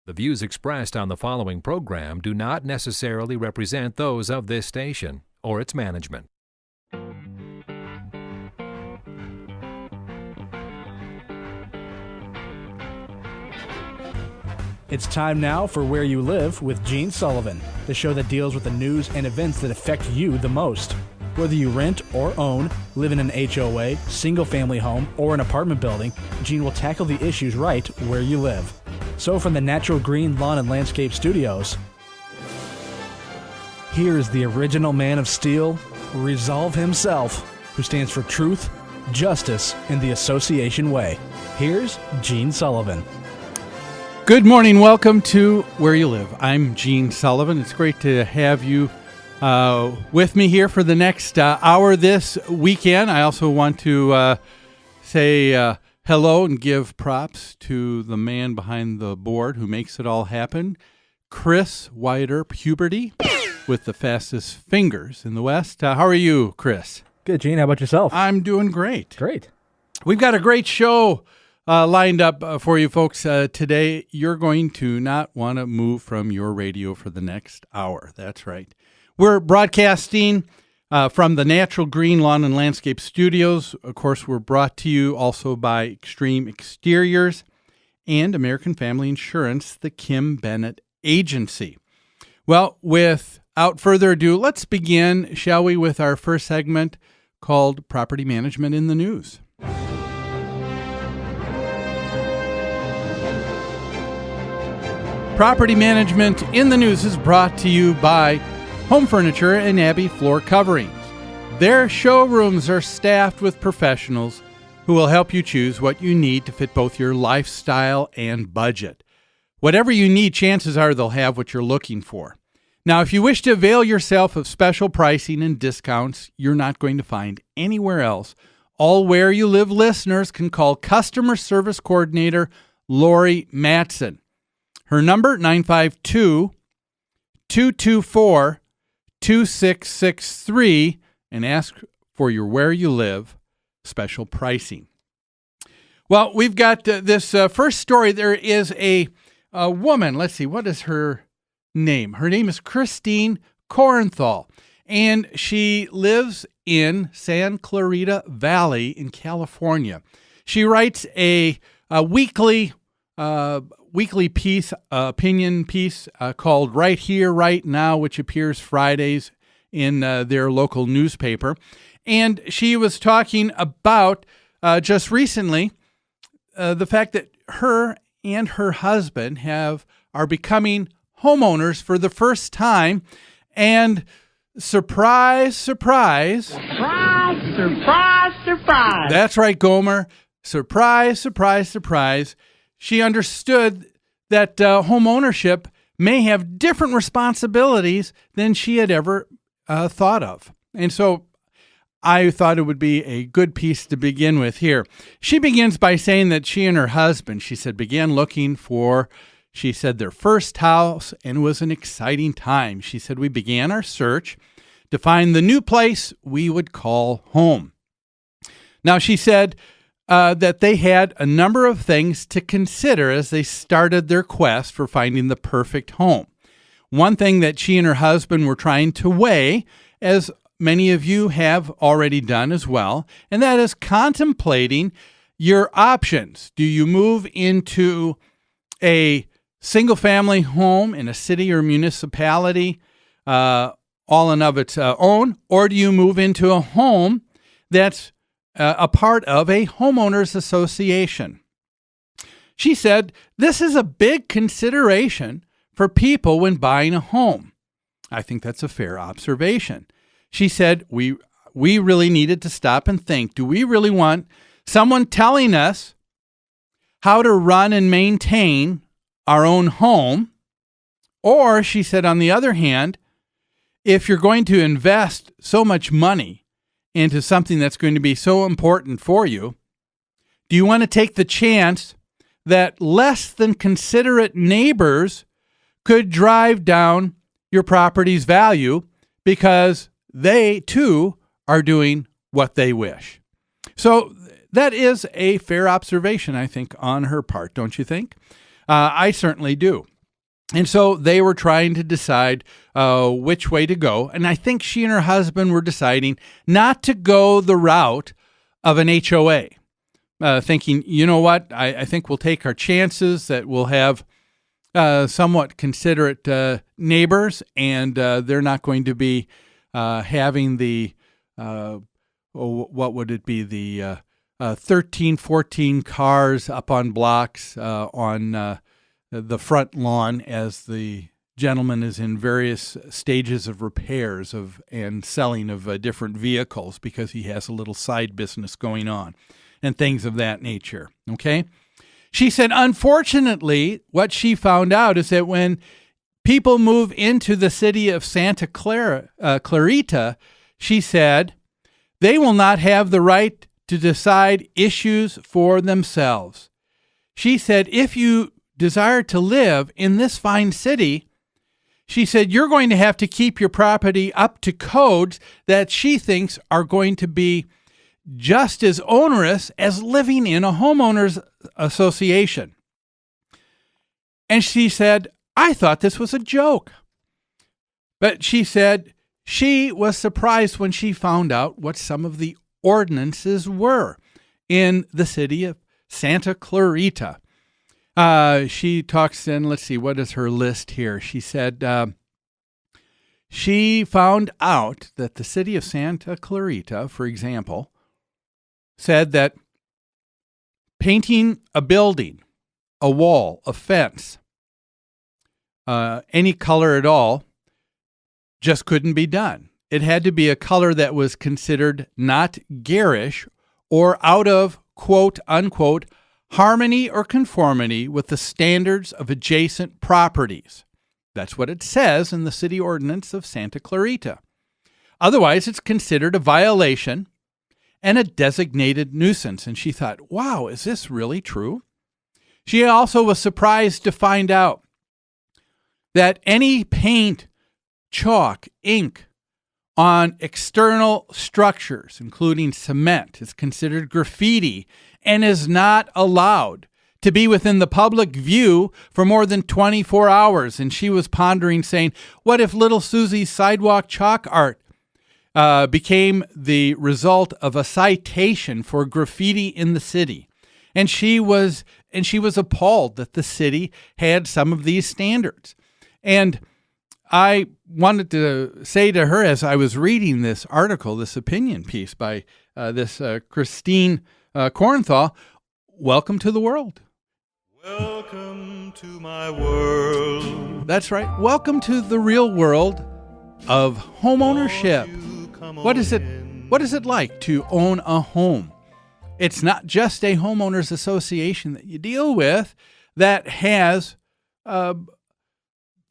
The views expressed on the following program do not necessarily represent those of this station or its management. It's time now for Where You Live with Gene Sullivan, the show that deals with the news and events that affect you the most. Whether you rent or own, live in an HOA, single-family home, or an apartment building, Gene will tackle the issues right where you live. So from the Natural Green Lawn and Landscape Studios, here is the original man of steel, Resolve himself, who stands for truth, justice, and the association way. Here's Gene Sullivan. Good morning. Welcome to Where You Live. I'm Gene Sullivan. It's great to have you with me here for the next hour this weekend. I also want to say hello and give props to the man behind the board who makes it all happen, Chris Wider Puberty, with the fastest fingers in the West. How are you, Chris? Good, Gene. How about yourself? I'm doing great. Great. We've got a great show lined up for you folks today. You're going to not want to move from your radio for the next hour. That's right. We're broadcasting from the Natural Green Lawn and Landscape Studios. Of course, we're brought to you also by Extreme Exteriors and American Family Insurance, the Kim Bennett Agency. Well, without further ado, let's begin, shall we, with our first segment called Property Management in the News. Property Management in the News is brought to you by Home Furniture and Abbey Floor Coverings. Their showrooms are staffed with professionals who will help you choose what you need to fit both your lifestyle and budget. Whatever you need, chances are they'll have what you're looking for. Now, if you wish to avail yourself of special pricing and discounts you're not going to find anywhere else, all Where You Live listeners can call Customer Service Coordinator Lori Matson. Her number, 952-224-2663, and ask for your Where You Live special pricing. Well, we've got this first story. There is a woman. Let's see, what is her name? Her name is Christine Corenthal, and she lives in San Clarita Valley in California. She writes a weekly piece, opinion piece called Right Here, Right Now, which appears Fridays in their local newspaper. And she was talking about just recently the fact that her and her husband are becoming homeowners for the first time. And surprise, surprise. Surprise, surprise, surprise. That's right, Gomer. Surprise, surprise, surprise. She understood that home ownership may have different responsibilities than she had ever thought of. And so I thought it would be a good piece to begin with here. She begins by saying that she and her husband, she said, began looking for, she said, their first house, and it was an exciting time. She said, we began our search to find the new place we would call home. Now, she said, that they had a number of things to consider as they started their quest for finding the perfect home. One thing that she and her husband were trying to weigh, as many of you have already done as well, and that is contemplating your options. Do you move into a single-family home in a city or municipality all and of its own, or do you move into a home that's a part of a homeowners association? She said, this is a big consideration for people when buying a home. I think that's a fair observation. She said, we really needed to stop and think, do we really want someone telling us how to run and maintain our own home? Or, she said, on the other hand, if you're going to invest so much money into something that's going to be so important for you, do you want to take the chance that less than considerate neighbors could drive down your property's value because they, too, are doing what they wish? So that is a fair observation, I think, on her part, don't you think? I certainly do. And so they were trying to decide which way to go. And I think she and her husband were deciding not to go the route of an HOA, thinking, you know what, I think we'll take our chances that we'll have somewhat considerate neighbors, and they're not going to be having the, what would it be, the 13, 14 cars up on blocks on the front lawn as the gentleman is in various stages of repairs and selling of different vehicles because he has a little side business going on and things of that nature. Okay? She said, unfortunately, what she found out is that when people move into the city of Santa Clarita, she said, they will not have the right to decide issues for themselves. She said, if you desire to live in this fine city, she said, you're going to have to keep your property up to codes that she thinks are going to be just as onerous as living in a homeowners association. And she said, I thought this was a joke. But she said she was surprised when she found out what some of the ordinances were in the city of Santa Clarita. She talks in, let's see, what is her list here? She said she found out that the city of Santa Clarita, for example, said that painting a building, a wall, a fence, any color at all, just couldn't be done. It had to be a color that was considered not garish or out of, quote, unquote, harmony or conformity with the standards of adjacent properties. That's what it says in the city ordinance of Santa Clarita. Otherwise, it's considered a violation and a designated nuisance. And she thought, wow, is this really true? She also was surprised to find out that any paint, chalk, ink on external structures, including cement, is considered graffiti and is not allowed to be within the public view for more than 24 hours. And she was pondering, saying, what if little Susie's sidewalk chalk art became the result of a citation for graffiti in the city? And she was appalled that the city had some of these standards. And I wanted to say to her, as I was reading this article, this opinion piece by this Christine Kornthal, welcome to the world. Welcome to my world. That's right. Welcome to the real world of home ownership. What is it like to own a home? It's not just a homeowners association that you deal with that has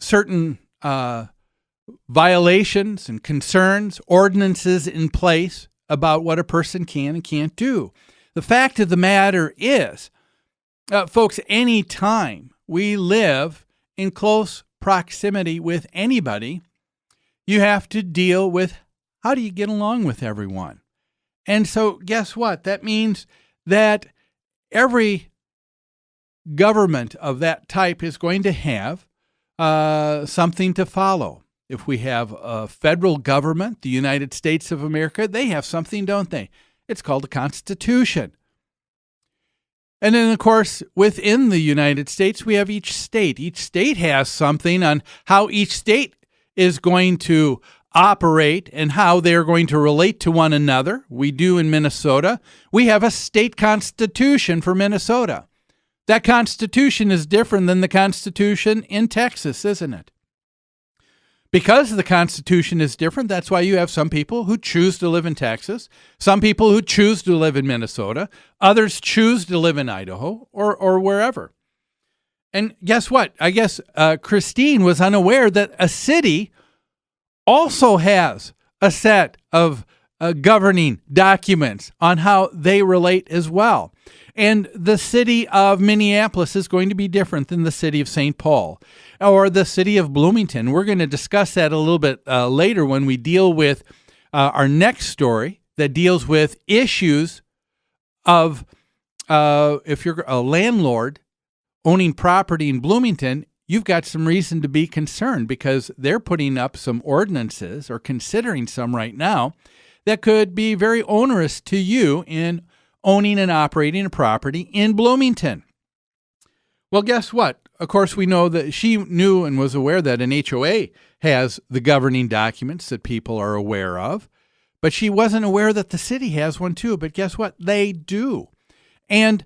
certain violations and concerns, ordinances in place about what a person can and can't do. The fact of the matter is, folks, any time we live in close proximity with anybody, you have to deal with how do you get along with everyone. And so guess what? That means that every government of that type is going to have something to follow. If we have a federal government, the United States of America, they have something, don't they? It's called the Constitution. And then, of course, within the United States, we have each state. Each state has something on how each state is going to operate and how they're going to relate to one another. We do in Minnesota. We have a state constitution for Minnesota. That constitution is different than the Constitution in Texas, isn't it? Because the Constitution is different, that's why you have some people who choose to live in Texas, some people who choose to live in Minnesota, others choose to live in Idaho or wherever. And guess what? I guess Christine was unaware that a city also has a set of governing documents on how they relate as well. And the city of Minneapolis is going to be different than the city of St. Paul or the city of Bloomington. We're going to discuss that a little bit later when we deal with our next story that deals with issues of if you're a landlord owning property in Bloomington, you've got some reason to be concerned because they're putting up some ordinances or considering some right now that could be very onerous to you in owning and operating a property in Bloomington. Well, guess what? Of course, we know that she knew and was aware that an HOA has the governing documents that people are aware of, but she wasn't aware that the city has one too. But guess what? They do. And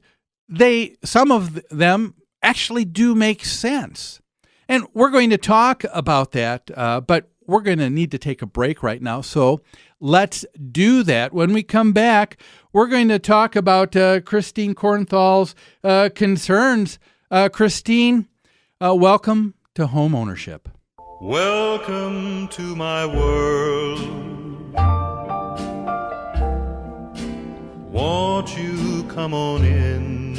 some of them actually do make sense. And we're going to talk about that, but we're going to need to take a break right now. So let's do that. When we come back, we're going to talk about Christine Kornthal's concerns. Christine, welcome to home ownership. Welcome to my world. Won't you come on in?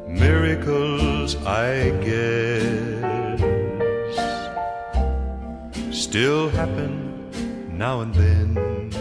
Miracles, I guess, still happen now and then.